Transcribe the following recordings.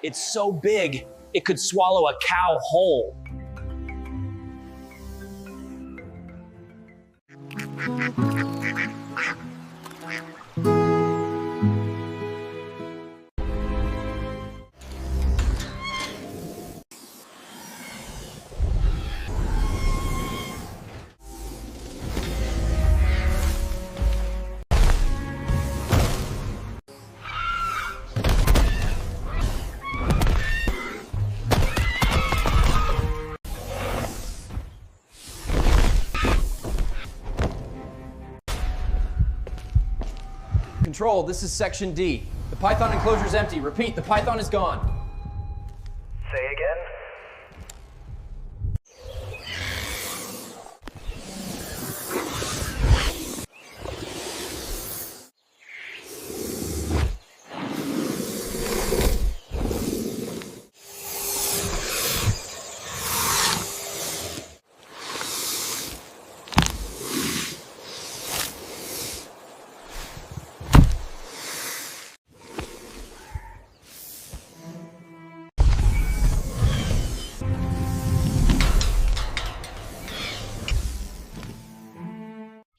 It's so big, it could swallow a cow whole. Control, this is Section D. The python enclosure is empty. Repeat, the python is gone. Say again?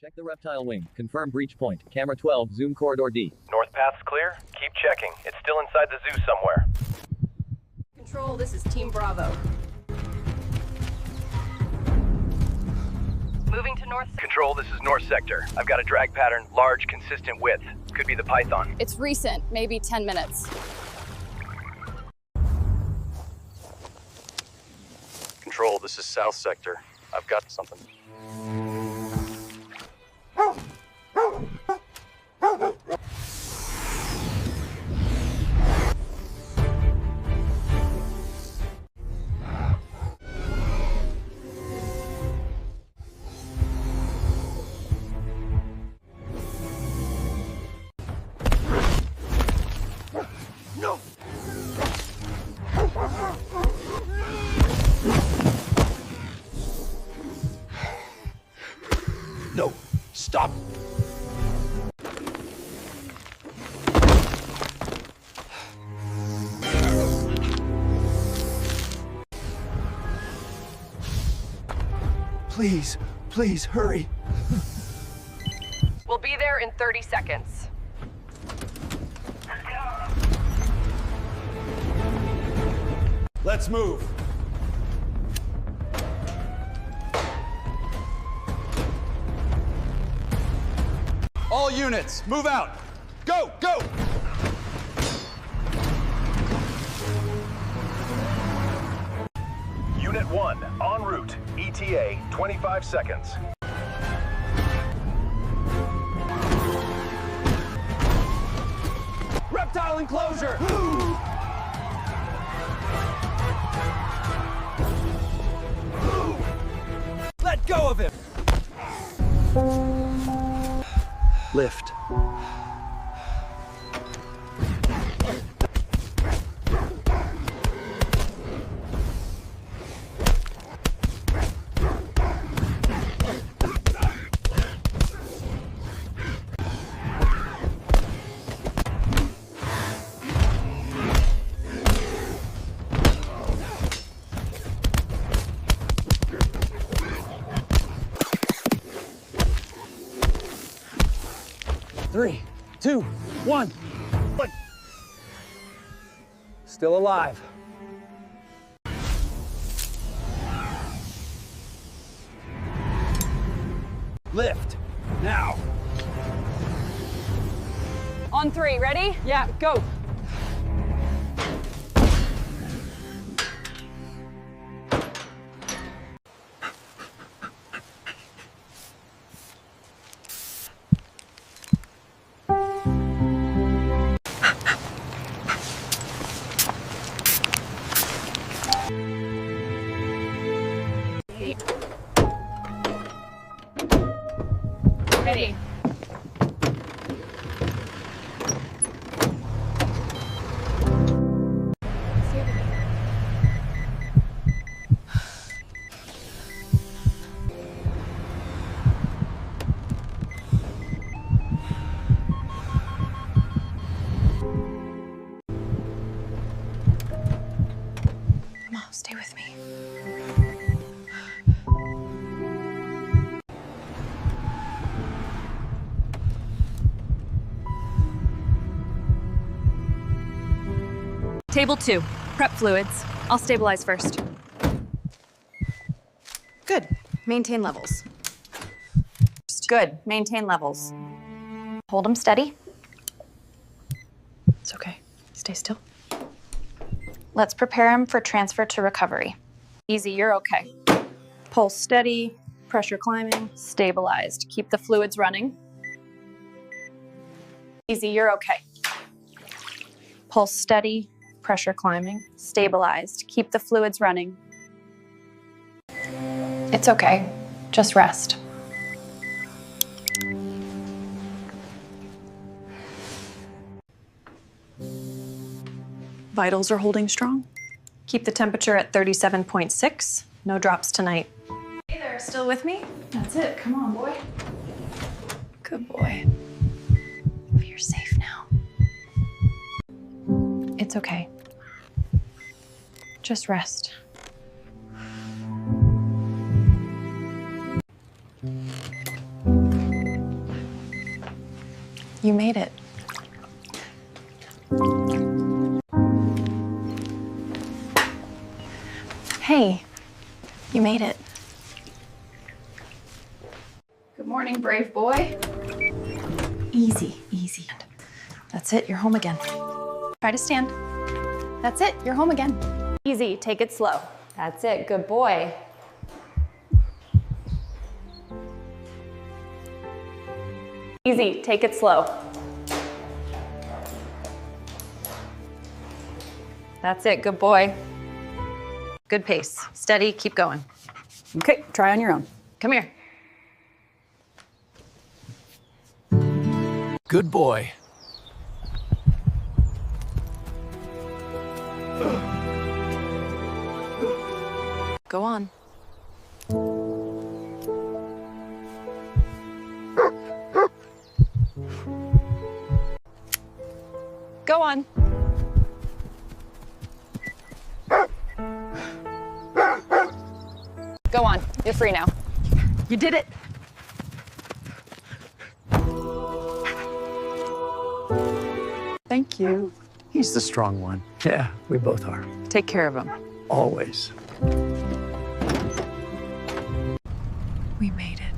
Check the reptile wing. Confirm breach point. Camera 12, zoom corridor D. North path's clear? Keep checking. It's still inside the zoo somewhere. Control, this is Team Bravo. Moving to North. Control, this is North Sector. I've got a drag pattern, large, consistent width. Could be the python. It's recent, maybe 10 minutes. Control, this is South Sector. I've got something. No! No, stop. Please, please, hurry. We'll be there in 30 seconds. Let's move. All units, move out. Go, go! Unit 1, en route. ETA, 25 seconds. Reptile enclosure! Let go of him! Lift. Three, two, one. Still alive. Lift. Now. On 3, ready? Yeah, go. Ready. Table 2. Prep fluids. I'll stabilize first. Good. Maintain levels. Good. Maintain levels. Hold them steady. It's okay. Stay still. Let's prepare him for transfer to recovery. Easy, you're okay. Pulse steady, pressure climbing, stabilized. Keep the fluids running. Easy, you're okay. Pulse steady, pressure climbing, stabilized. Keep the fluids running. It's okay. Just rest. Vitals are holding strong. Keep the temperature at 37.6. No drops tonight. Hey there, still with me? That's it. Come on, boy. Good boy. You're safe now. It's okay. Just rest. You made it. Hey, you made it. Good morning, brave boy. Easy, easy. That's it, you're home again. Try to stand. That's it, you're home again. Easy, take it slow. That's it, good boy. Easy, take it slow. That's it, good boy. Good pace. Steady, keep going. Okay, try on your own. Come here. Good boy. Go on. Go on. Go on, you're free now. You did it. Thank you. He's the strong one. Yeah, we both are. Take care of him. Always. We made it.